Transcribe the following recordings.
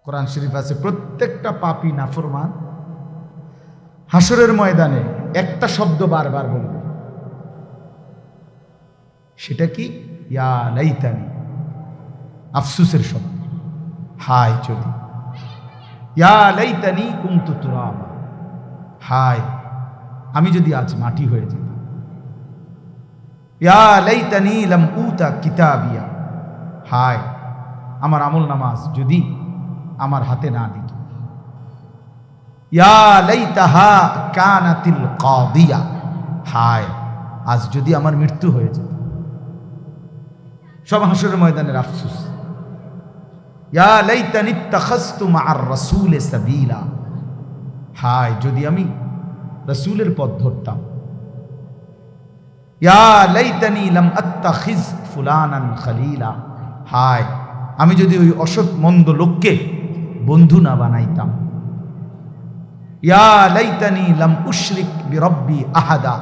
কোরআন শরীফ আছে প্রত্যেকটা পাপী নাফরমান হাসরের ময়দানে একটা শব্দ বারবার বলবে, সেটা কি? ইয়া লাইতানি, আফসুসের শব্দ। হায় যদি, ইয়া লাইতানি কুনতু তুরাবা, হায় আমি যদি আজ মাটি হয়ে যেতাম। ইয়া লাইতানি লাম উতা কিতাবিয়া, হায় আমার আমল নামাজ যদি আমার হাতে না দিত। ইয়া লাইতাহা কানাতিল কাদিয়া, হায় আজ যদি আমার মৃত্যু হয়ে যেত। সব হাসরের ময়দানের আফসোস। ইয়া লাইতানি ইত্তাখাযতু মা'আর রাসূলি সাবিলা, হায় যদি আমি রাসূলের পথ ধরতাম। ইয়া লাইতানি লাম আত্তাখিজ ফুলানান খলিলা, হায় আমি যদি ওই অসৎ মন্দ লোককে বন্ধু না বানাইতাম। ইয়া লাইতানি লাম উশরিক বিরব্বি আহাদা,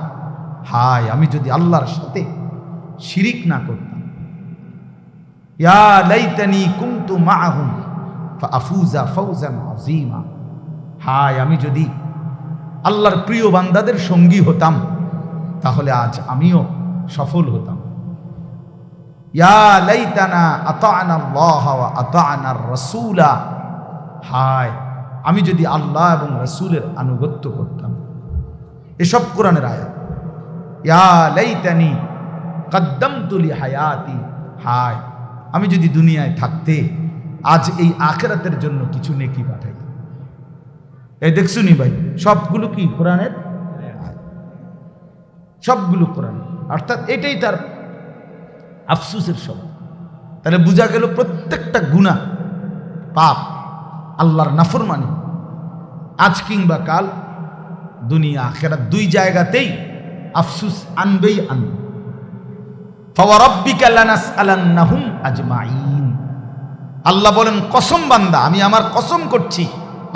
হায় আমি যদি আল্লাহর সাথে শিরিক না করতাম। ইয়া লাইতানি কুনতু মাআহুম ফাআফুজা ফাওজান আযীমা, হায় আমি যদি আল্লাহর প্রিয় বান্দাদের সঙ্গী হতাম তাহলে আজ আমিও সফল হতাম। ইয়া লাইতানা আতা'না আল্লাহ ওয়া আতা'না আর-রাসূলা, হায় আমি যদি আল্লাহ এবং রাসূলের আনুগত্য করতাম। এসব কোরআনের আয়াত। ইয়া লাইতানি কদ্দামতু লি হায়াতি, হায় আমি যদি দুনিয়ায় থাকতে আজ এই আখিরাতের জন্য কিছু নেকি পাঠাইতাম। এই দেখছুনি ভাই, সবগুলো কি কোরআনের আয়াত, সবগুলো কোরআন। অর্থাৎ এটাই তার আফসুসের শব্দ। তাহলে বোঝা গেল প্রত্যেকটা গুনাহ, পাপ, আল্লাহর নাফরমানি আজ কিংবা কাল, দুনিয়া আখিরাত দুই জায়গাতেই আফসুস আনবেই আনবে। ফাওয়ারাব্বিকা লানাসআলান্নাহুম আজমাইন, আল্লাহ বলেন কসম বান্দা, আমি আমার কসম করছি।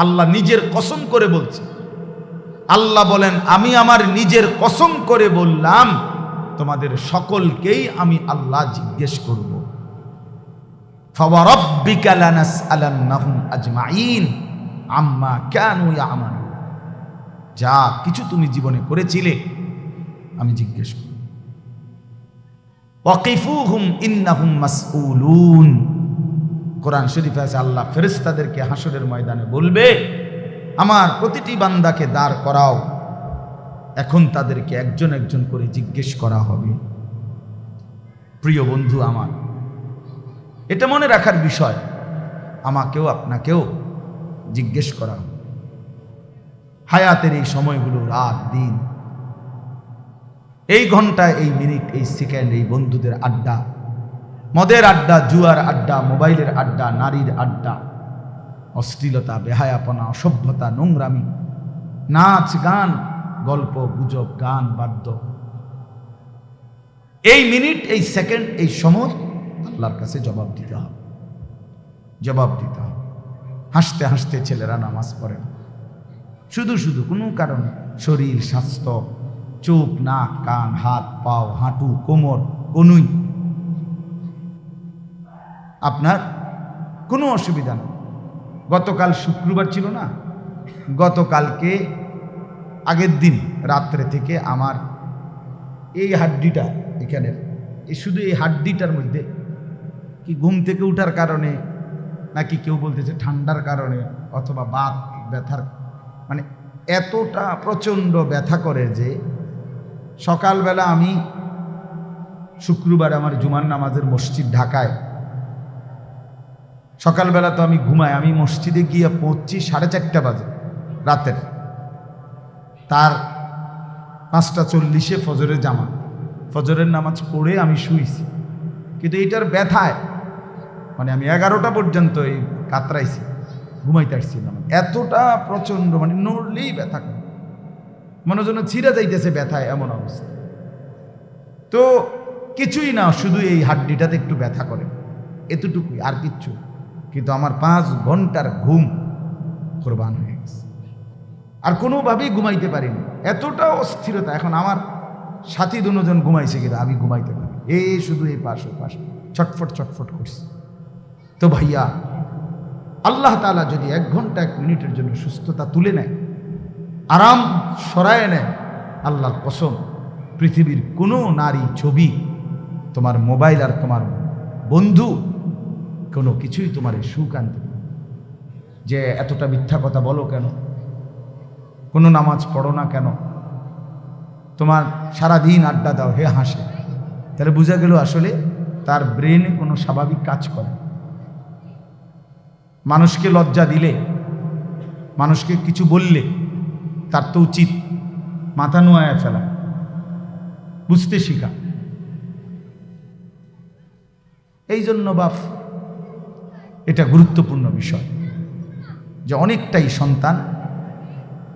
আল্লাহ নিজের কসম করে বলছে। আল্লাহ বলেন আমি আমার নিজের কসম করে বললাম তোমাদের সকলকেই আমি আল্লাহ জিজ্ঞেস করব। ফাওয়ারাব্বিকা লানাসআলান্নাহুম আজমাইন আম্মা কানু ইয়ামালুন, যা কিছু তুমি জীবনে করেছিলে আমি জিজ্ঞেস করব। ওয়াকিফুহুম ইন্নাহুম মাসউলুন, কোরআন শরীফে আছে আল্লাহ ফেরেশতাদেরকে হাসরের ময়দানে বলবে আমার প্রতিটি বান্দাকে দাঁড় করাও, এখন তাদেরকে একজন একজন করে জিজ্ঞেস করা হবে। প্রিয় বন্ধু আমার, এটা মনে রাখার বিষয়, আমাকেও আপনাকেও জিজ্ঞেস করা হবে। হায়াতের এই সময়গুলো, রাত দিন, এই ঘন্টা, এই মিনিট, এই সেকেন্ড, এই বন্ধুদের আড্ডা, মদের আড্ডা, জুয়ার আড্ডা, মোবাইলের আড্ডা, নারীর আড্ডা, অশ্লীলতা, বেহায়াপনা, অসভ্যতা, নোংরামি, নাচ গান, গল্প গুজব, গান বাদ্য, এই মিনিট, এই সেকেন্ড, এই সময় আল্লাহর কাছে জবাব দিতে হবে। জবাব দিতে হবে। হাসতে হাসতে ছেলেরা নামাজ পড়ে না, শুধু শুধু কোনো কারণে শরীর, স্বাস্থ্য, চোখ, নাক, কান, হাত, পাও, হাঁটু, কোমর, কনুই, আপনার কোনো অসুবিধা নেই। গতকাল শুক্রবার ছিল না, গতকালকে আগের দিন রাত্রে থেকে আমার এই হাড্ডিটা এখানে, শুধু এই হাড্ডিটার মধ্যে কি ঘুম থেকে উঠার কারণে নাকি কেউ বলতেছে ঠান্ডার কারণে অথবা বাত ব্যথার, মানে এতটা প্রচণ্ড ব্যথা করে যে সকালবেলা আমি শুক্রবার আমার জুমার নামাজের মসজিদ ঢাকায়, সকালবেলা তো আমি ঘুমাই, আমি মসজিদে গিয়ে পৌঁছছি 4:30 বাজে রাতের, তার 5:40 ফজরের জামাত, ফজরের নামাজ পড়ে আমি শুইছি। কিন্তু এইটার ব্যথায় মানে আমি 11টা পর্যন্ত এই কাতরাইছি, ঘুমাইতে আসছিলাম, এতটা প্রচণ্ড, মানে নড়লেই ব্যথা করে, মনে যেন ছিঁড়ে যাইতেছে ব্যথায়, এমন অবস্থা। তো কিছুই না, শুধু এই হাড্ডিটাতে একটু ব্যথা করে, এতটুকুই, আর কিচ্ছু। কিন্তু আমার 5 ঘন্টার ঘুম কোরবান হয়ে গেছে, আর কোনোভাবেই ঘুমাইতে পারিনি, এতটা অস্থিরতা। এখন আমার সাথী দুজন ঘুমাইছে কিন্তু আমি ঘুমাইতে পারি, শুধু এই পাশ ও পাশ ছটফট ছটফট করছি। তো ভাইয়া আল্লাহ তাআলা যদি 1 ঘন্টা 1 মিনিটের জন্য সুস্থতা তুলে নেয়, আরাম সরায় নেয়, আল্লাহর কসম পৃথিবীর কোনো নারী ছবি, তোমার মোবাইল আর তোমার বন্ধু কোনো কিছুই তোমার সুখ আনতে পারে। যে এতটা মিথ্যা কথা বলো কেন, কোনো নামাজ পড়ো না কেন, তোমার সারাদিন আড্ডা দাও, হে হাসে, তাহলে বোঝা গেল আসলে তার ব্রেনে কোনো স্বাভাবিক কাজ করে। মানুষকে লজ্জা দিলে, মানুষকে কিছু বললে তার তো উচিত মাথা নোয়ায় ফেলা, বুঝতে শিখা। এই জন্য বাপ এটা গুরুত্বপূর্ণ বিষয় যে অনেকটাই সন্তান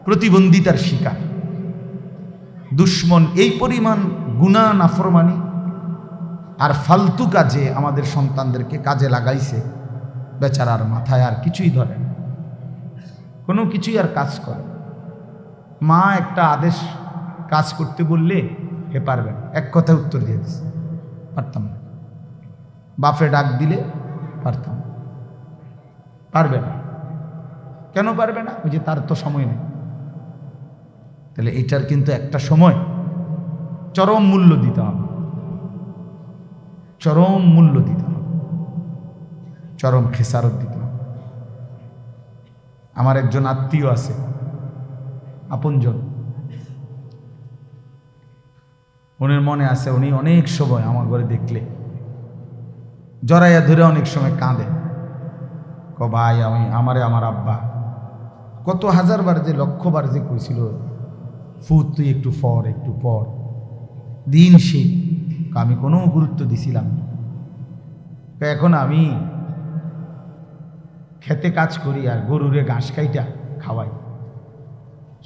প্রতিবন্ধিতার শিকার। দুশ্মন এই পরিমাণ গুনাহ নাফরমানি আর ফালতু কাজে আমাদের সন্তানদেরকে কাজে লাগাইছে, বেচারার মাথায় আর কিছুই ধরে না, কোনো কিছুই আর কাজ করে। মা একটা আদেশ কাজ করতে বললে হে পারবেন, এক কথা উত্তর দিয়ে দিচ্ছে, পারতাম না। বাপে ডাক দিলে পারতাম, পারবে না। কেন পারবে না? ওই যে তার তো সময় নেই। তাহলে এটার কিন্তু একটা সময় চরম মূল্য দিতে হবে, চরম মূল্য দিতে হবে, চরম খেসারত দিতে হবে। আমার একজন আত্মীয় আছে, আপনজন, উনির মনে আছে, উনি অনেক সময় আমার ঘরে দেখলে জড়াইয়া ধরে অনেক সময় কাঁদে, ভাই আমি আমার আব্বা কত হাজারবার যে লক্ষবার যে কইছিল, ফুট তুই একটু পর দিন সে, আমি কোনো গুরুত্ব দিছিলাম না। এখন আমি খেতে কাজ করি আর গরুরে ঘাস খাইটা খাওয়াই।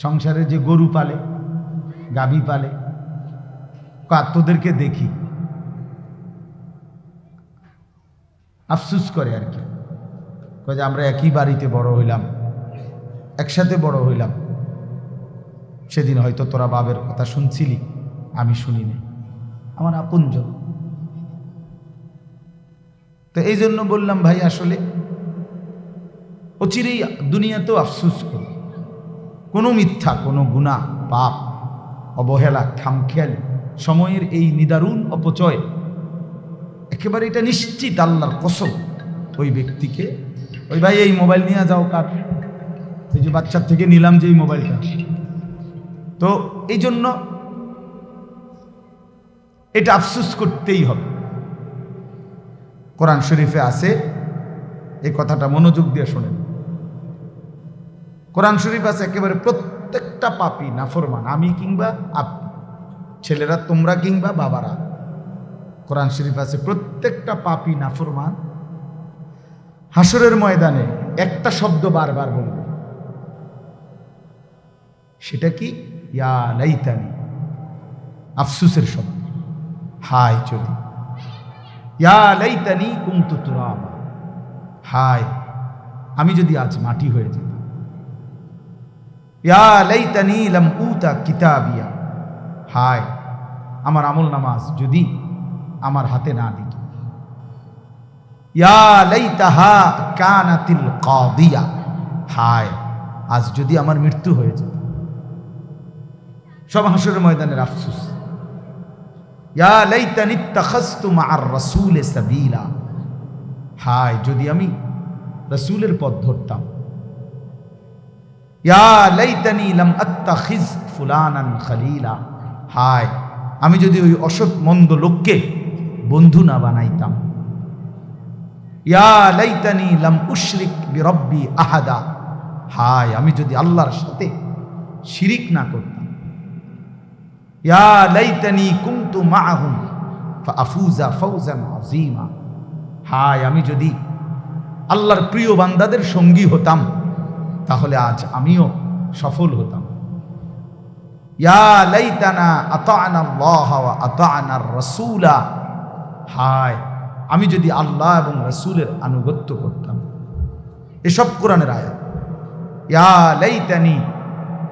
সংসারে যে গরু পালে, গাভী পালে, তোদেরকে দেখি আফসুস করে আর কি, যে আমরা একই বাড়িতে বড় হইলাম, একসাথে বড় হইলাম, সেদিন হয়তো তোরা বাবের কথা শুনছিলি, আমি শুনিনি। আমার আপনজন। তো এই জন্য বললাম ভাই, আসলে অচিরেই দুনিয়াতেও আফসুস করি, কোনো মিথ্যা, কোনো গুনাহ, পাপ, অবহেলা, খামখেয়ালি, সময়ের এই নিদারুণ অপচয়, একেবারে এটা নিশ্চিত আল্লাহর কসম ওই ব্যক্তিকে, ওই ভাই এই মোবাইল নিয়ে যাও, কার ওই যে বাচ্চার থেকে নিলাম যে এই মোবাইলটা, তো এই জন্য এটা আফসোস করতেই হবে। কোরআন শরীফে আছে, এই কথাটা মনোযোগ দিয়ে শোনেন। কোরআন শরীফ আছে একেবারে প্রত্যেকটা পাপী নাফরমান, আমি কিংবা আপনি, ছেলেরা তোমরা কিংবা বাবারা, কোরআন শরীফ আছে প্রত্যেকটা পাপী নাফরমান হাসরের ময়দানে একটা শব্দ বারবার বলবে, সেটা কি? ইয়া লাইতানি, আফসুসের শব্দ, হায় যদি, ইয়া লাইতানি কুনতু তুরাবা, হায় আমি যদি আজ মাটি হয়ে যেতাম, ইয়া লাইতানি লাম উতা কিতাবিয়া, হায় আমার আমল নামাজ যদি আমার হাতে না দিত, ইয়া লাইতাহা কানাতিল কাদিয়া, হায় আজ যদি আমার মৃত্যু হয়ে যেত। সব হাসরের ময়দানের আফসোস। ইয়া লাইতানি ইত্তাখাযতু মা'আর রাসূলি সাবিলা, হায় যদি আমি রাসূলের পথ ধরতাম। ইয়া লাইতানি লাম আত্তাখিজ ফুলানান খলিলা, হায় আমি যদি ওই অসৎ মন্দ লোককে বন্ধু না বানাইতাম। ইয়া লাইতানি লাম উশরিক বিরব্বি আহাদা, হায় আমি যদি আল্লাহর সাথে শিরিক না করতাম। ইয়া লাইতানি কুনতু মাআহুম ফাআফুজা ফাওজান আযীমা, হায় আমি যদি আল্লাহর প্রিয় বান্দাদের সঙ্গী হতাম, তাহলে আজ আমিও সফল হতাম। ইয়া লাইতানা আতা'না আল্লাহ ওয়া আতা'না আর-রাসূলা, হায় আমি যদি আল্লাহ এবং রাসূলের আনুগত্য করতাম। এসব কোরআনের আয়াত। ইয়া লাইতানি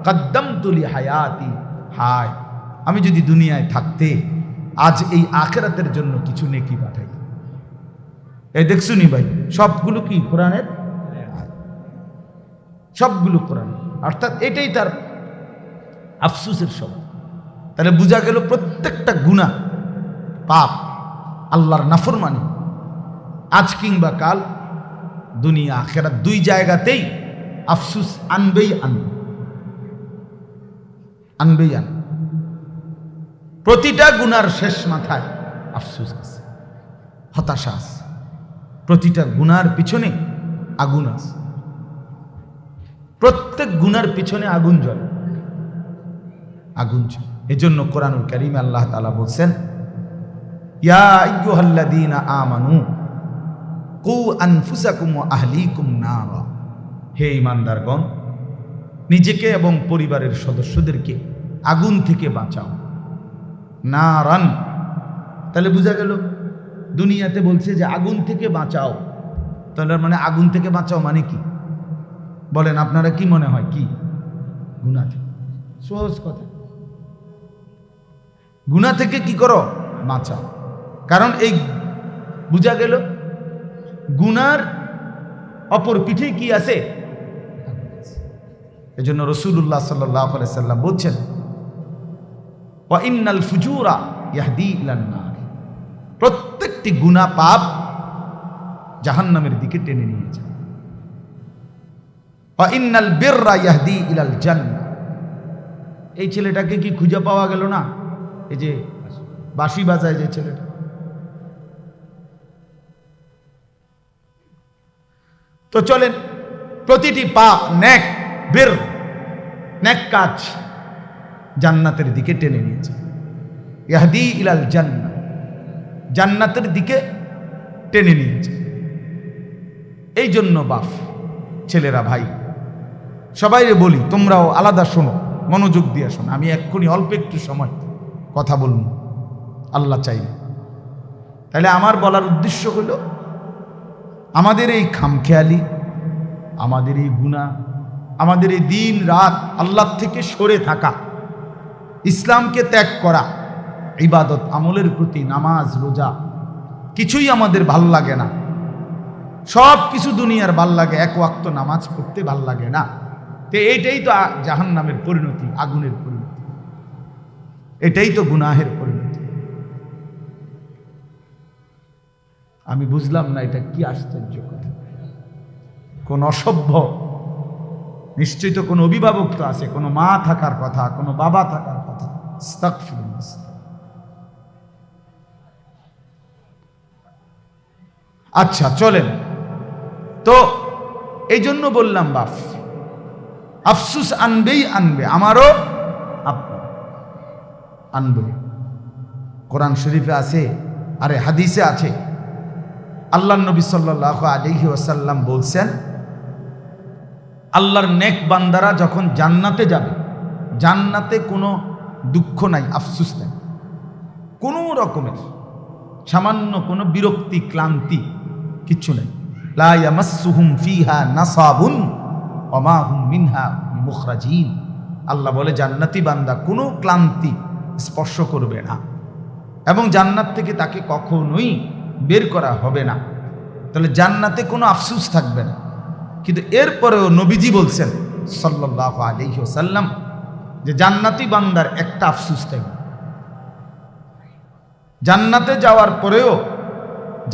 কদ্দামতু লি হায়াতি, হায় আমি যদি দুনিয়ায় থাকতে আজ এই আখিরাতের জন্য কিছু নেকি পাঠাই। এই দেখছুনি ভাই, সবগুলো কি কোরআনের? সবগুলো কোরআন, অর্থাৎ এটাই তার আফসুসের শব্দ। তাহলে বোঝা গেল প্রত্যেকটা গুনাহ পাপ, আল্লাহর নাফরমানি, আজ কিংবা কাল, দুনিয়া আখিরাত দুই জায়গাতেই আফসুস আনবেই আনবে। প্রতিটা গুনার শেষ মাথায় আফসুস আছে, হতাশা আছে। প্রতিটা গুনার পিছনে আগুন আছে, প্রত্যেক গুনার পিছনে আগুন জ্বলে। এজন্য কোরআনুল কারীমে আল্লাহ তাআলা বলছেন, ইয়া আইয়ুহাল্লাযীনা আমানু কু আনফুসাকুম ওয়া আহলিকুম নারা, হে ঈমানদারগণ, নিজেকে এবং পরিবারের সদস্যদেরকে আগুন থেকে বাঁচাও। নারান, তাহলে বোঝা গেল দুনিয়াতে বলছে যে আগুন থেকে বাঁচাও, তাহলে মানে আগুন থেকে বাঁচাও মানে কি বলেন আপনারা? কি মনে হয়? কি? গুনাহ থেকে। সহজ কথা, গুনাহ থেকে কি করো? বাঁচাও। কারণ এই বোঝা গেল গুনার অপর পিঠে কি আছে? এজন্য রাসূলুল্লাহ সাল্লাল্লাহু আলাইহি সাল্লাম বলছেন, ওয়া ইন্নাল ফুজুরা ইয়াহদি ইলান নার, প্রত্যেকটি গুনাহ পাপ জাহান্নামের দিকে টেনে নিয়ে যায়। ওয়া ইন্নাল বিররা ইয়াহদি ইলাল জান্নাহ, এই ছেলেটাকে কি খুঁজে পাওয়া গেল না? এই যে বাঁশি বাজায় যে ছেলেটা, তো চলেন প্রতিটি পাপ নেক বীর, নেক কাজ জান্নাতের দিকে টেনে নিয়েছে। ইয়াহদি ইলাল জান্নাহ, জান্নাতের দিকে টেনে নিয়েছে। এই জন্য বাপ, ছেলেরা, ভাই, সবাইরে বলি, তোমরাও আলাদা শোনো, মনোযোগ দিয়ে শোনো। আমি এক্ষুনি অল্প একটু সময় কথা বলব, আল্লাহ চাইলে। তাহলে আমার বলার উদ্দেশ্য হলো, আমাদের এই খামখেয়ালি, আমাদের এই গুনাহ, আমাদের এই দিন রাত আল্লাহ থেকে সরে থাকা, ইসলামকে ত্যাগ করা, ইবাদত আমলের প্রতি, নামাজ রোজা কিছুই আমাদের ভাল লাগে না। সব কিছু দুনিয়ার ভাল লাগে, এক ওয়াক্ত নামাজ পড়তে ভাল লাগে না। তো এইটাই তো জাহান্নামের পরিণতি, আগুনের পরিণতি, এটাই তো গুনাহের পরিণতি। আমি বুঝলাম না এটা কি আশ্চর্য কথা। কোন অসভ্য, নিশ্চয়ই তো কোনো অভিভাবক তো আছে, কোনো মা থাকার কথা, কোনো বাবা থাকার কথা। আস্তাগফিরুল্লাহ। আচ্ছা চলেন, তো এই জন্য বললাম বাপ, আফসুস আনবেই আনবে, আমারও আপনার আনবে। কোরআন শরীফে আছে, আরে হাদিসে আছে, আল্লাহর নবী সাল্লাল্লাহু আলাইহি ওয়াসাল্লাম বলছেন, আল্লাহর নেক বান্দারা যখন জান্নাতে যাবে, জান্নাতে কোনো দুঃখ নাই, আফসুস নাই, কোনো রকমের সামান্য কোনো বিরক্তি, ক্লান্তি কিচ্ছু নেই। লা ইয়ামাসসুহুম ফিহা নাসাবুন ওয়া মা হুম মিনহা বিমুখরাজিন। আল্লাহ বলে জান্নাতি বান্দা কোনো ক্লান্তি স্পর্শ করবে না, এবং জান্নাত থেকে তাকে কখনোই বের করা হবে না। তাহলে জান্নাতে কোনো আফসুস থাকবে না। কিন্তু এরপরেও নবীজি বলছেন সাল্লাল্লাহু আলাইহি ওয়াসাল্লাম যে জান্নাতি বান্দার একটা আফসুস থাকবে। জান্নাতে যাওয়ার পরেও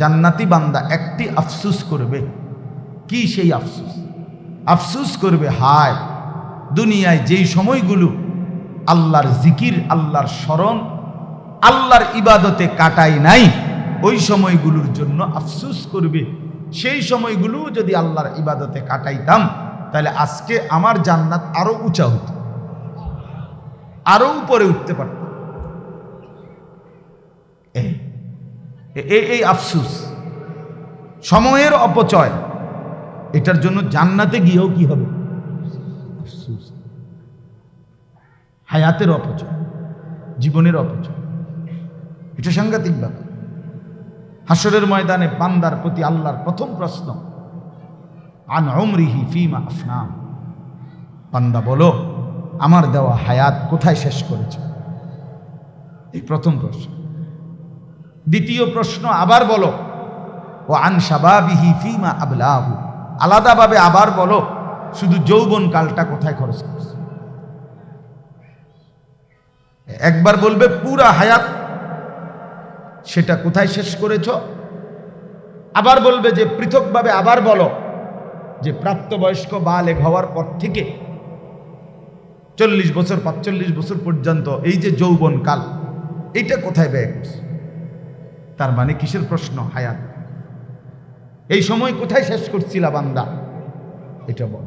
জান্নাতি বান্দা একটি আফসুস করবে। কি সেই আফসুস? আফসুস করবে, হায় দুনিয়ায় যেই সময়গুলো আল্লাহর জিকির, আল্লাহর স্মরণ, আল্লাহর ইবাদতে কাটাই নাই, ওই সময়গুলোর জন্য আফসুস করবে। সেই সময়গুলো যদি আল্লাহর ইবাদতে কাটাইতাম, তাহলে আজকে আমার জান্নাত আরো উঁচা হতো, আরো উপরে উঠতে পারত। এই আফসুস, সময়ের অপচয়, এটার জন্য জান্নাতে গিয়েও কি হবে? আফসুস। হায়াতের অপচয়, জীবনের অপচয়, এটা সাংঘাতিক ব্যাপার। হাসরের ময়দানে বান্দার প্রতি আল্লাহর প্রথম প্রশ্ন, আন উমরিহি ফিমা আফনাম, বান্দা বলো আমার দেওয়া হায়াত কোথায় শেষ করেছ? এই প্রথম প্রশ্ন। দ্বিতীয় প্রশ্ন আবার বলো, ও আন শাবাবিহি ফিমা আবলাহু, আলাদাভাবে আবার বলো শুধু যৌবন কালটা কোথায় খরচ করছে। একবার বলবে পুরা হায়াত, সেটা কোথায় শেষ করেছ। আবার বলবে যে পৃথকভাবে আবার বলো যে প্রাপ্তবয়স্ক বালেগ হওয়ার পর থেকে 40 বছর 45 বছর পর্যন্ত এই যে যৌবন কাল, এইটা কোথায় ব্যয় করছে। তার মানে কিসের প্রশ্ন? হায়াত। এই সময় কোথায় শেষ করছিলা বান্দা, এটা বল,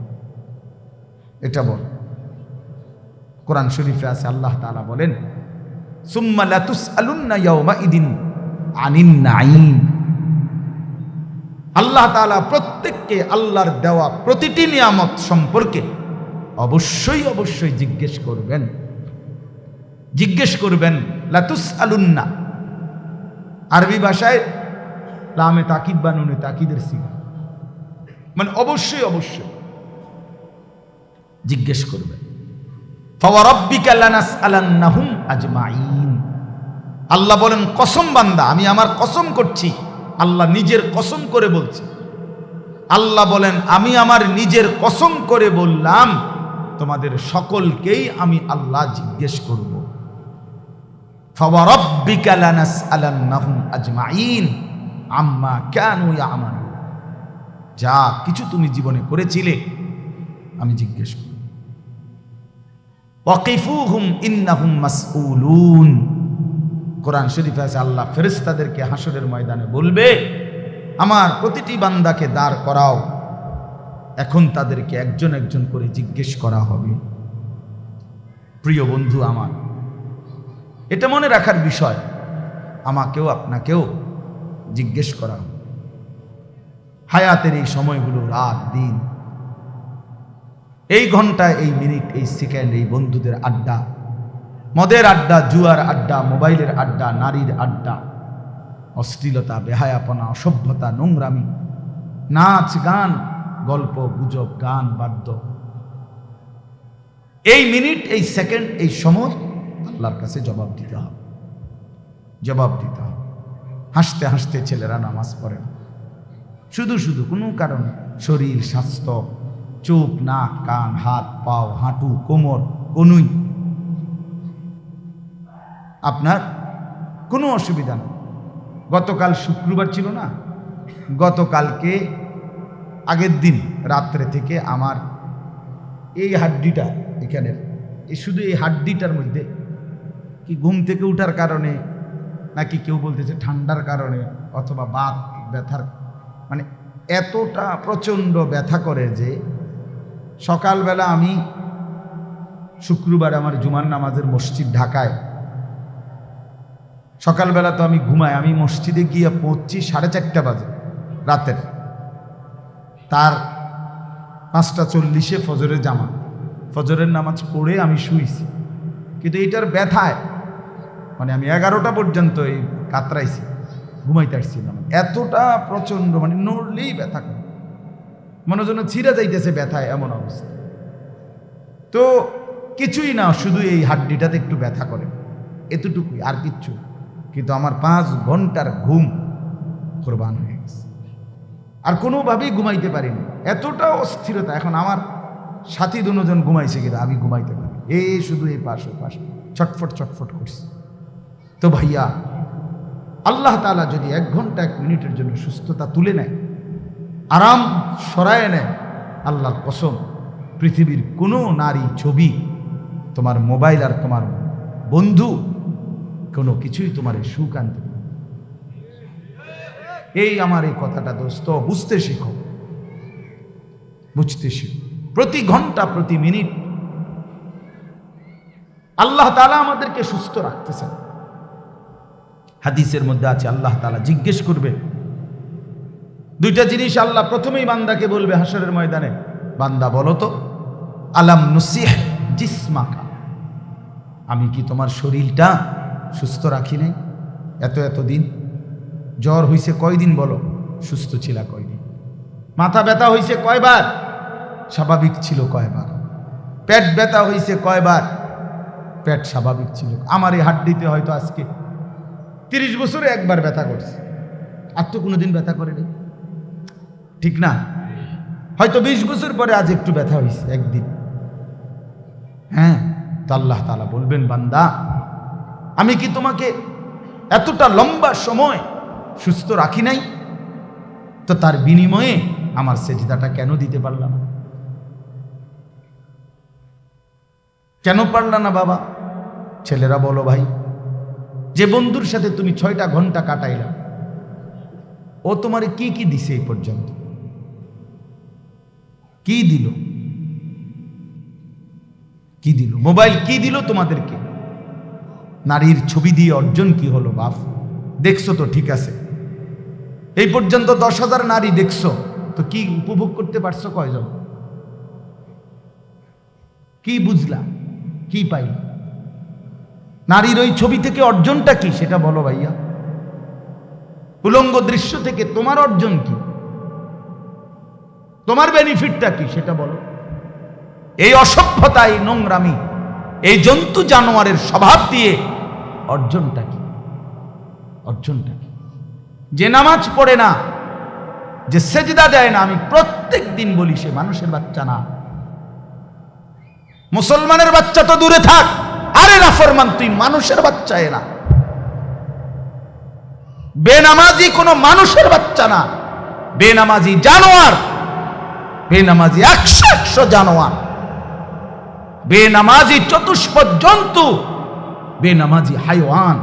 এটা বল। কোরআন শরীফে আছে, আল্লাহ তাআলা বলেন সুম্মা লাতুসআলুন্না ইয়াওমাইদিন আনিন নাঈম। আল্লাহ তাআলা প্রত্যেককে আল্লাহর দেওয়া প্রতিটি নিয়ামত সম্পর্কে অবশ্যই অবশ্যই জিজ্ঞেস করবেন, জিজ্ঞেস করবেন। লাতুসআলুন্না আরবি ভাষায় লামে তাকিদ বা নুনে তাকিদের সিগা, মানে অবশ্যই অবশ্যই জিজ্ঞেস করবেন। ফাওয়ারাব্বিকা লানাসআলান্নাহুম আজমাইন। আল্লাহ বলেন কসম বান্দা, আমি আমার কসম করছি। আল্লাহ নিজের কসম করে বলছে। আল্লাহ বলেন আমি আমার নিজের কসম করে বললাম তোমাদের সকলকেই আমি আল্লাহ জিজ্ঞেস করব। ফাওয়ারাব্বিকা লানাসআলান্নাহুম আজমাইন আম্মা কানু ইয়ামালুন। যা কিছু তুমি জীবনে করেছিলে আমি জিজ্ঞেস করব। ওয়াকিফুহুম ইন্নাহুম মাসউলুন। কোরআন শরীফে আছে আল্লাহ ফেরেশতাদেরকে হাসরের ময়দানে বলবে আমার প্রতিটি বান্দাকে দাঁড় করাও, এখন তাদেরকে একজন একজন করে জিজ্ঞেস করা হবে। প্রিয় বন্ধু আমার, এটা মনে রাখার বিষয়, আমাকেও আপনাকেও জিজ্ঞেস করা হবে। হায়াতের এই সময়গুলো, রাত দিন, এই ঘন্টা, এই মিনিট, এই সেকেন্ড, এই বন্ধুদের আড্ডা, মদের আড্ডা, জুয়ার আড্ডা, মোবাইলের আড্ডা, নারীর আড্ডা, অশ্লীলতা, বেহায়াপনা, অসভ্যতা, নোংরামি, নাচ গান, গল্প গুজব, গান বাদ্য, এই মিনিট, এই সেকেন্ড, এই সময় আল্লাহর কাছে জবাব দিতে হবে, জবাব দিতে হবে। হাসতে হাসতে ছেলেরা নামাজ পড়ে না, শুধু শুধু কোনো কারণে শরীর, স্বাস্থ্য, চোখ, নাক, কান, হাত, পাও, হাঁটু, কোমর, কনুই, আপনার কোনো অসুবিধা নেই। গতকাল শুক্রবার ছিল না, গতকালকে আগের দিন রাত্রে থেকে আমার এই হাড্ডিটা এখানের, এই শুধু এই হাড্ডিটার মধ্যে কি ঘুম থেকে উঠার কারণে নাকি কেউ বলতেছে ঠান্ডার কারণে অথবা বাত ব্যথার, মানে এতটা প্রচণ্ড ব্যথা করে যে সকালবেলা আমি শুক্রবার আমার জুমার নামাজের মসজিদ ঢাকায়, সকালবেলা তো আমি ঘুমাই, আমি মসজিদে গিয়ে পৌঁছি 4:30 বাজে রাতের, তার 5:40 ফজরের জামা, ফজরের নামাজ পড়ে আমি শুইছি। কিন্তু এইটার ব্যথায় মানে আমি 11টা পর্যন্ত এই কাতরাইছি, ঘুমাইতে আসছিলাম, এতটা প্রচণ্ড, মানে নড়লেই ব্যথা করে, মনে যেন ছিঁড়ে যাইতেছে ব্যথায়, এমন অবস্থা। তো কিছুই না, শুধু এই হাড্ডিটাতে একটু ব্যথা করে, এতটুকুই, আর কিচ্ছু। কিন্তু আমার 5 ঘন্টার ঘুম কোরবান হয়ে গেছে, আর কোনোভাবেই ঘুমাইতে পারিনি, এতটা অস্থিরতা। এখন আমার সাথী দুজন ঘুমাইছে, কিন্তু আমি ঘুমাইতে পারি, শুধু এই পাশ ছটফট ছটফট করছে। তো ভাইয়া, আল্লাহ তাআলা যদি 1 ঘন্টা 1 মিনিটের জন্য সুস্থতা তুলে নেয়, আরাম সরায় নেয়, আল্লাহর কসম পৃথিবীর কোনো নারী, ছবি, তোমার মোবাইল আর তোমার বন্ধু, কোনো কিছুই তোমার সুখ আনতে পারে। এই আমার এই কথাটা দোস্ত বুঝতে শিখো, বুঝতে শিখো। প্রতি ঘন্টা, প্রতি মিনিট আল্লাহ তাআলা আমাদেরকে সুস্থ রাখতেছেন। হাদিসের মধ্যে আছে আল্লাহ তাআলা জিজ্ঞেস করবে 2টা জিনিস। আল্লাহ প্রথমেই বান্দাকে বলবে হাসরের ময়দানে, বান্দা বলো তো, আলাম নুসিহ জিসমাকা, আমি কি তোমার শরীরটা সুস্থ রাখি নাই এত দিন? জ্বর হইছে কয়দিন বলো, সুস্থ ছিল কয়দিন? মাথা ব্যথা হইছে কয়বার, স্বাভাবিক ছিল কয়বার? পেট ব্যথা হইছে কয়বার, পেট স্বাভাবিক ছিল? আমার এই হাড্ডিতে হয়তো আজকে 30 বছরে একবার ব্যথা করছে, আর তো কোনোদিন ব্যথা করেনি, ঠিক না? হয়তো 20 বছর পরে আজ একটু ব্যথা হয়েছে একদিন, হ্যাঁ, তো আল্লাহ তাআলা বলবেন, বান্দা আমি কি তোমাকে এতটা লম্বা সময় সুস্থ রাখি নাই? তো তার বিনিময়ে আমার সেজদাটা কেন দিতে পারলাম না? কেন পারলা না বাবা? ছেলেরা বলো ভাই, যে বন্ধুর সাথে তুমি 6টা ঘন্টা কাটাইলা, ও তোমারে কি কি দিছে এই পর্যন্ত? কি দিল? কি দিল? মোবাইল কি দিল তোমাদেরকে? নারীর ছবি দিয়ে অর্জন কি হলো বাপ? দেখছো তো, ঠিক আছে, এই পর্যন্ত 10,000 নারী দেখছো, তো কি উপভোগ করতে পারছো কয়জন? কি বুঝলা? কি পাইলা? নারীর ওই ছবি থেকে অর্জনটা কি সেটা বলো ভাইয়া। উলঙ্গ দৃশ্য থেকে তোমার অর্জন কি? তোমার বেনিফিটটা কি সেটা বলো। এই অসভ্যতা, এই নোংরামি, এই জন্তু জানোয়ারের স্বভাব দিয়ে অর্জনটা কি? অর্জনটা কি? যে নামাজ পড়ে না, যে সেজদা দেয় না, আমি প্রত্যেক দিন বলি সে মানুষের বাচ্চা না। মুসলমানের বাচ্চা তো দূরে থাক, আরে নাফরমান, তুই মানুষের বাচ্চা না। বেনামাজি কোনো মানুষের বাচ্চা না, বেনামাজি জানোয়ার, বেনামাজি 100 জানোয়ার, বেনামাজি চতুষ্পদ জন্তু, বেনামাজি হাইওয়ান।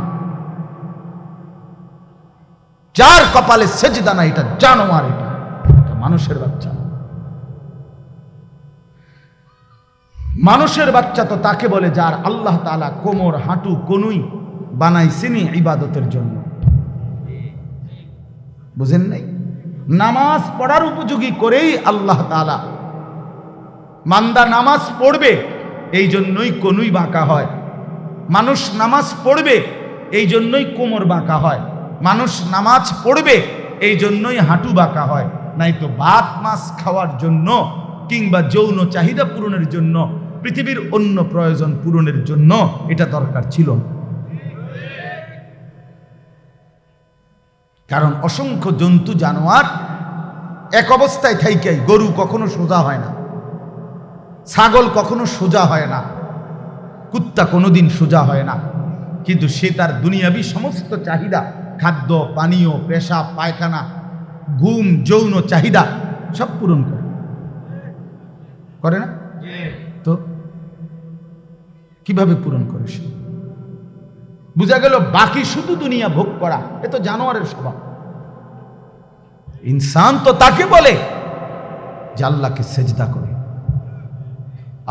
যার কপালে সেজদা না, এটা জানোয়ার, এটা মানুষের বাচ্চা। মানুষের বাচ্চা তো তাকে বলে যার আল্লাহ তাআলা কোমর, হাঁটু, কনুই বানাইছেনি ইবাদতের জন্য। বুঝেন নাই? নামাজ পড়ার উপযোগী করেই আল্লাহ তাআলা, মান্দা নামাজ পড়বে এই জন্যই কনুই বাঁকা হয়, মানুষ নামাজ পড়বে এই জন্যই কোমর বাঁকা হয়, মানুষ নামাজ পড়বে এই জন্যই হাঁটু বাঁকা হয়। নাই তো ভাত মাছ খাওয়ার জন্য কিংবা যৌন চাহিদা পূরণের জন্য, পৃথিবীর অন্য প্রয়োজন পূরণের জন্য এটা দরকার ছিল না। কারণ অসংখ্য জন্তু জানোয়ার এক অবস্থায় থাইকাই, গরু কখনো সোজা হয় না, ছাগল কখনো সোজা হয় না, কুত্তা কোনোদিন সোজা হয় না, কিন্তু সে তার দুনিয়াবি সমস্ত চাহিদা, খাদ্য, পানীয়, পেশাব, পায়খানা, ঘুম, যৌন চাহিদা সব পূরণ করে না? তো কিভাবে পূরণ করে সে? বুঝা গেল বাকি শুধু দুনিয়া ভোগ করা, এ তো জানোয়ারের স্বভাব। ইনসান তো তাকে বলে যে আল্লাহকে সেজদা করে।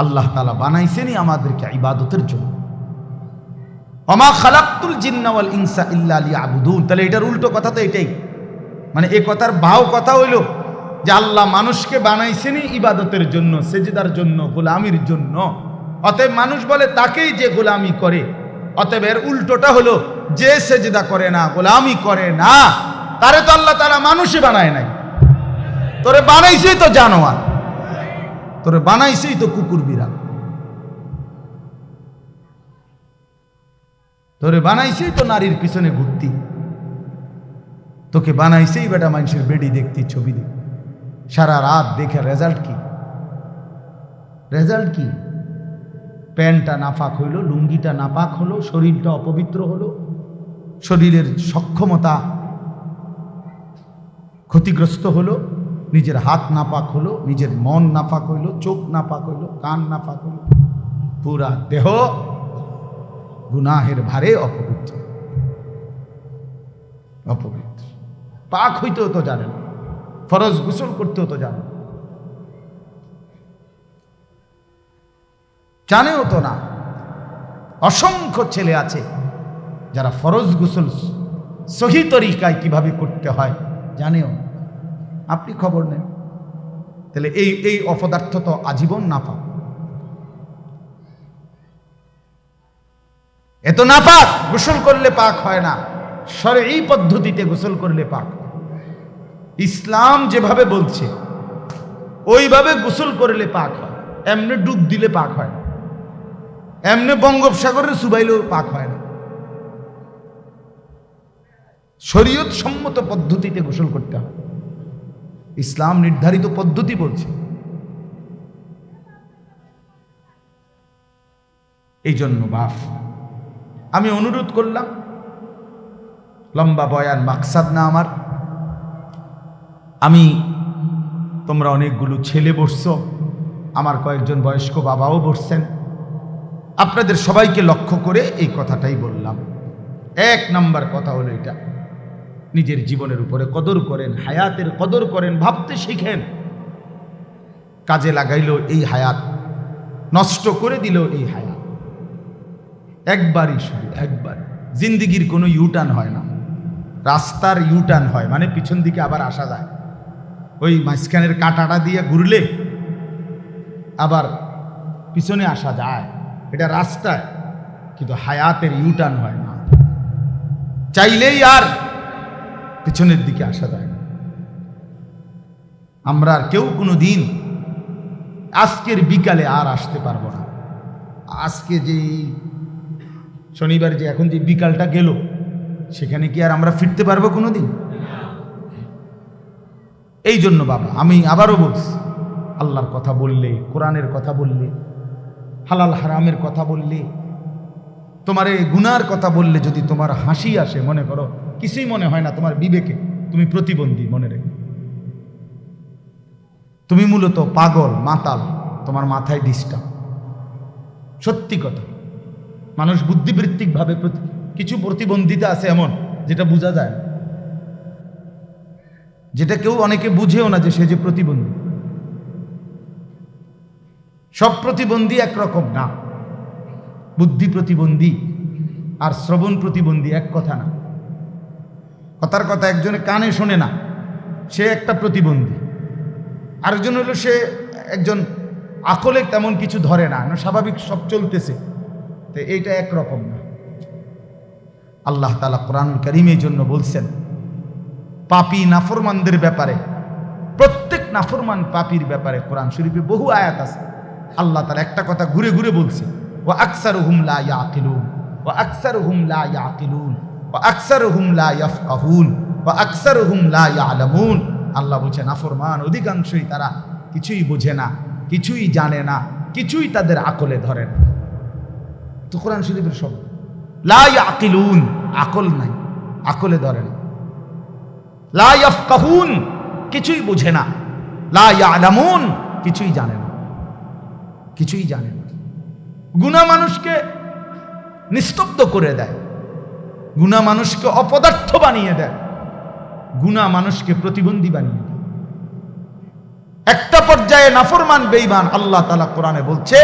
আল্লাহ তাআলা বানাইছেনই আমাদেরকে ইবাদতের জন্য। ওমা খালাকতুল জিন্না ওয়াল ইনসা ইল্লা লিয়াবুদুন। তাহলে এটার উল্টো কথা তো এটাই, মানে এই কথার ভাও কথা হইল যে আল্লাহ মানুষকে বানাইছেনই ইবাদতের জন্য, সেজদার জন্য, গোলামির জন্য। অতএব মানুষ বলে তাকেই যে গোলামি করে। অতএব এর উল্টোটা হলো যে সেজদা করে না, গোলামি করে না, তারে তো আল্লাহ তাআলা মানুষই বানায় নাই। তোরে বানাইছেই তো জানোয়ার, তোরে বানাইছেই তো কুকুর বিড়াল, তোরে বানাইছেই তো নারীর পিছনে ঘুরতি, তোকে বানাইছেই বেটা মানুষের বেডি দেখতি, ছবি দেখতি, সারা রাত দেখে রেজাল্ট কি? রেজাল্ট কি? প্যান্টটা নাপাক হইল, লুঙ্গিটা নাপাক হলো, শরীরটা অপবিত্র হলো, শরীরের সক্ষমতা ক্ষতিগ্রস্ত হলো, নিজের হাত নাপাক হলো, নিজের মন নাপাক হইল, চোখ নাপাক হইল, কান নাপাক হইল, পুরা দেহ গুনাহের ভারে অপবিত্র। অপবিত্র পাক হইতেও তো জানে না, ফরজ গোসল করতেও তো জানে, জানেও তো না। অসংখ্য ছেলে আছে যারা ফরজ গোসল সহি তরিকায় কিভাবে করতে হয় জানেও, আপনি খবর নেন। তাহলে এই অপদার্থ তো আজীবন নাপাক। এত নাপাক, গোসল করলে পাক হয় না, শরঈ পদ্ধতিতে গোসল করলে পাক। ইসলাম যেভাবে বলছে ওইভাবে গোসল করলে পাক হয়। এমনি ডুব দিলে পাক হয় না, এমনি বঙ্গোপসাগরে চুবাইলেও পাক হয় না। শরীয়ত সম্মত পদ্ধতিতে গোসল করতে হয়। ইসলাম নির্ধারিত পদ্ধতি বলছে। এই জন্য বাপ আমি অনুরোধ করলাম, লম্বা বয়ান মাকসাদ না আমার, আমি তোমরা অনেকগুলো ছেলে বসছো, আমার কয়েকজন বয়স্ক বাবাও বসছেন, আপনাদের সবাইকে লক্ষ্য করে এই কথাটাই বললাম। এক নাম্বার কথা হলো এটা, নিজের জীবনের উপরে কদর করেন, হায়াতের কদর করেন, ভাবতে শিখেন। কাজে লাগাইলো এই হায়াত, নষ্ট করে দিল এই হায়াত। একবারই, শুধু একবার। জিন্দিগির কোনো ইউটার্ন হয় না, রাস্তার ইউটার্ন হয়, মানে পিছন দিকে আবার আসা যায়। ওই মাঝখানের কাঁটাটা দিয়ে ঘুরলে আবার পিছনে আসা যায়, এটা রাস্তায়, কিন্তু হায়াতের ইউটার্ন হয় না, চাইলেই আর পিছনের দিকে আসা যায় না। আমরা আর কেউ কোনো দিন আজকের বিকালে আর আসতে পারবো না। আজকে যে শনিবার যে এখন যে বিকালটা গেল, সেখানে কি আর আমরা ফিরতে পারবো কোনো দিন? এই জন্য বাবা আমি আবারও বলছি, আল্লাহর কথা বললে, কোরআনের কথা বললে, হালাল হারামের কথা বললে, তোমার এই গুনার কথা বললে যদি তোমার হাসি আসে, মনে করো কিছুই মনে হয় না তোমার বিবেকে, তুমি প্রতিবন্ধী, মনে রেখো। তুমি মূলত পাগল, মাতাল, তোমার মাথায় ডিস্টার্ব। সত্যি কথা, মানুষ বুদ্ধিবৃত্তিকভাবে কিছু প্রতিবন্ধিতা আছে এমন যেটা বোঝা যায় না, যেটা কেউ অনেকে বুঝেও না যে সে যে প্রতিবন্ধী। সব প্রতিবন্ধী একরকম না, বুদ্ধি প্রতিবন্ধী আর শ্রবণ প্রতিবন্ধী এক কথা না। কথার কথা, একজনে কানে শোনে না, সে একটা প্রতিবন্ধী। আরেকজন হলো সে একজন আকলে তেমন কিছু ধরে না, স্বাভাবিক সব চলতেছে, তো এইটা একরকম না। আল্লাহ তাআলা কোরআনুল কারীমের জন্য বলছেন, পাপী নাফরমানদের ব্যাপারে, প্রত্যেক নাফরমান পাপীর ব্যাপারে কোরআন শরীফে বহু আয়াত আছে। আল্লাহ তাআলা একটা কথা ঘুরে ঘুরে বলছে, ওয়া আকসারুহুম লা ইয়াকিলুন, ওয়া আকসারুহুম লা ইয়াকিলুন, ওয়া আকসারুহুম লা ইয়াফকাহুন, ওয়া আকসারুহুম লা ইয়ালামুন। আল্লাহ বলছেন নাফরমান অধিকাংশই তারা কিছুই বোঝে না, কিছুই জানে না, কিছুই তাদের আকলে ধরে না। তো কোরআন শরীফের শব্দ লা ইয়াকিলুন, আকল নাই, আকলে ধরে না। লা ইয়াফকাহুন, কিছুই বোঝে না। লা ইয়ালামুন, কিছুই জানে না, কিছুই জানে না। গুনাহ মানুষকে নিস্তব্ধ করে দেয়, গুনাহ মানুষকে অপদার্থ বানিয়ে দেয়, গুনাহ মানুষকে প্রতিবন্ধী বানিয়ে দেয়। একটা পর্যায়ে নাফরমান বেঈমান, আল্লাহ তাআলা কোরআনে বলছে,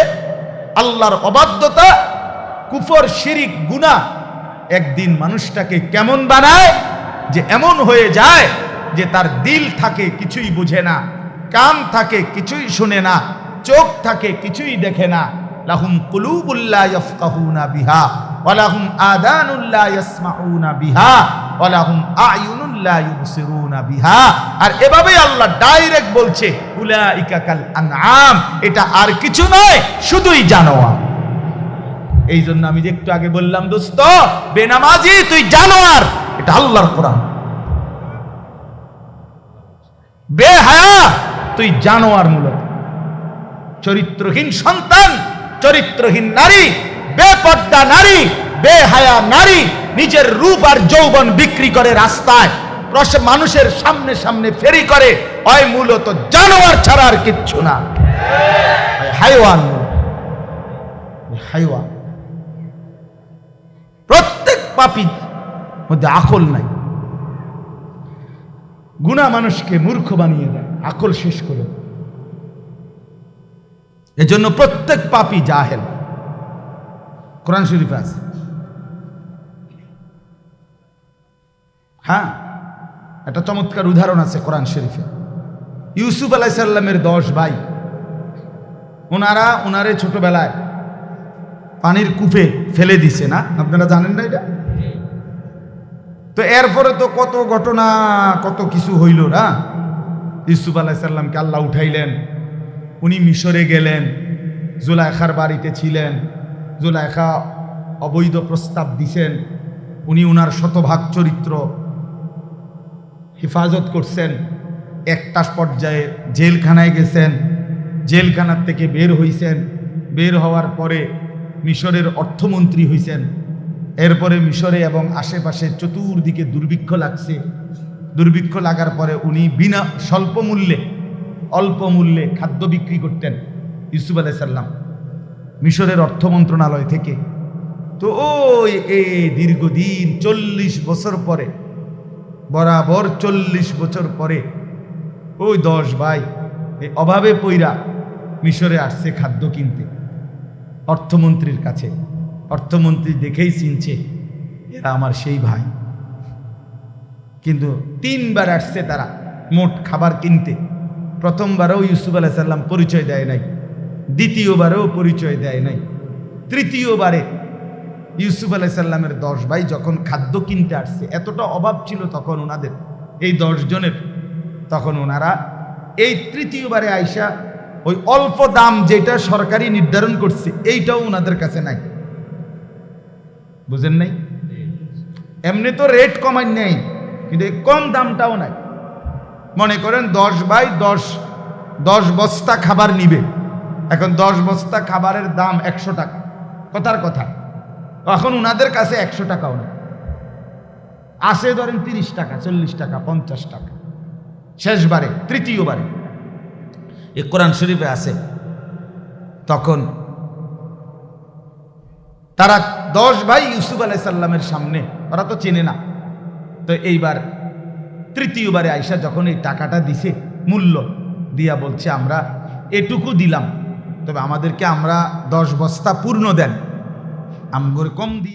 আল্লাহর অবাধ্যতা, কুফর, শিরিক, গুনাহ একদিন মানুষটাকে কেমন বানায় যে এমন হয়ে যায় যে তার দিল থাকে কিছুই বুঝে না, কান থাকে কিছুই শুনে না, চোখ থাকে কিছুই দেখে না। লাহুম কুলুবুল লা ইয়াফকাহুনা বিহা ওয়া লাহুম আযানুল লা ইয়াসমাউনা বিহা ওয়া লাহুম আ'য়ুনুল লা ইউবসিরুনা বিহা। আর এভাবেই আল্লাহ ডাইরেক্ট বলছে, উলাইকা কাল আনআম, এটা আর কিছু নয়, শুধুই জানোয়ার। এই জন্য আমি যে একটু আগে বললাম, দোস্ত বেনামাজি তুই জানোয়ার, এটা আল্লাহর কোরআন। বেহায়া তুই জানোয়ার, মূলত চরিত্রহীন সন্তান, চরিত্রহীন নারী, বেপর্দা নারী, বেহায়া নারী, নিজের রূপ আর যৌবন বিক্রি করে রাস্তায় মানুষের সামনে সামনে ফেরি করে, হয় মূলত জানোয়ার ছাড়া আর কিচ্ছু না, হাইওয়ান, হাইওয়ান। প্রত্যেক পাপীর মধ্যে আকল নাই। গুনাহ মানুষকে মূর্খ বানিয়ে দেয়, আকল শেষ করে। এজন্য প্রত্যেক পাপী জাহেল, কোরআন শরীফে আছে। হ্যাঁ, একটা চমৎকার উদাহরণ আছে কোরআন শরীফে। ইউসুফ আলাইহিস সালামের 10 ভাই, ওনারে ছোটবেলায় পানির কূপে ফেলে দিছে না, আপনারা জানেন না এটা? তো এরপরে তো কত ঘটনা, কত কিছু হইল না। ইউসুফ আলাইহিস সালামকে আল্লাহ উঠাইলেন, উনি মিশরে গেলেন, জুলাইখার বাড়িতে ছিলেন, জুলাইখা অবৈধ প্রস্তাব দিছেন, উনি উনার শতভাগ চরিত্র হেফাজত করছেন। একটা পর্যায়ে জেলখানায় গেছেন, জেলখানার থেকে বের হইছেন, বের হওয়ার পরে মিশরের অর্থমন্ত্রী হইছেন। এরপরে মিশরে এবং আশেপাশে চতুর্দিকে দুর্ভিক্ষ লাগছে। দুর্ভিক্ষ লাগার পরে উনি বিনা অল্প মূল্যে খাদ্য বিক্রি করতেন ইউসুফ আলাইহিস সালাম মিশরের অর্থ মন্ত্রণালয় থেকে। তো ওই দীর্ঘদিন 40 বছর পরে, বরাবর 40 বছর পরে ওই 10 ভাই এই অভাবে পইরা মিশরে আসছে খাদ্য কিনতে অর্থমন্ত্রীর কাছে। অর্থমন্ত্রী দেখেই চিনছে এরা আমার সেই ভাই। কিন্তু 3 বার আসছে তারা মোট খাবার কিনতে। প্রথমবারও ইউসুফ আলাইহিস সালাম পরিচয় দেয় নাই, দ্বিতীয়বারেও পরিচয় দেয় নাই, তৃতীয়বারে ইউসুফ আলাইহিস সালামের 10 ভাই যখন খাদ্য কিনতে আসছে, এতটা অভাব ছিল তখন ওনাদের এই 10 জনের, তখন ওনারা এই তৃতীয়বারে আইসা ওই অল্প দাম যেটা সরকারি নির্ধারণ করছে এইটাও ওনাদের কাছে নাই। বুঝেন নাই? এমনি তো রেট কমাই নেই, কিন্তু এই কম দামটাও নাই। মনে করেন 10 ভাই 10 বস্তা খাবার নিবে, এখন 10 বস্তা খাবারের দাম 100 টাকা, কথার কথা। এখন ওনাদের কাছে 100 টাকাও নেই, আছে ধরেন 30 টাকা, 40 টাকা, 50 টাকা। শেষবারে তৃতীয়বারে এ কোরআন শরীফে আছে, তখন তারা 10 ভাই ইউসুফ আলাইহিস সালামের সামনে, ওরা তো চেনে না। তো এইবার তৃতীয়বারে আইসা যখন এই টাকাটা দিছে, মূল্য দিয়া বলছে আমরা এটুকু দিলাম, তবে আমাদেরকে আমরা 10 বস্তা পূর্ণ দেন, আমগরে কম দিয়ে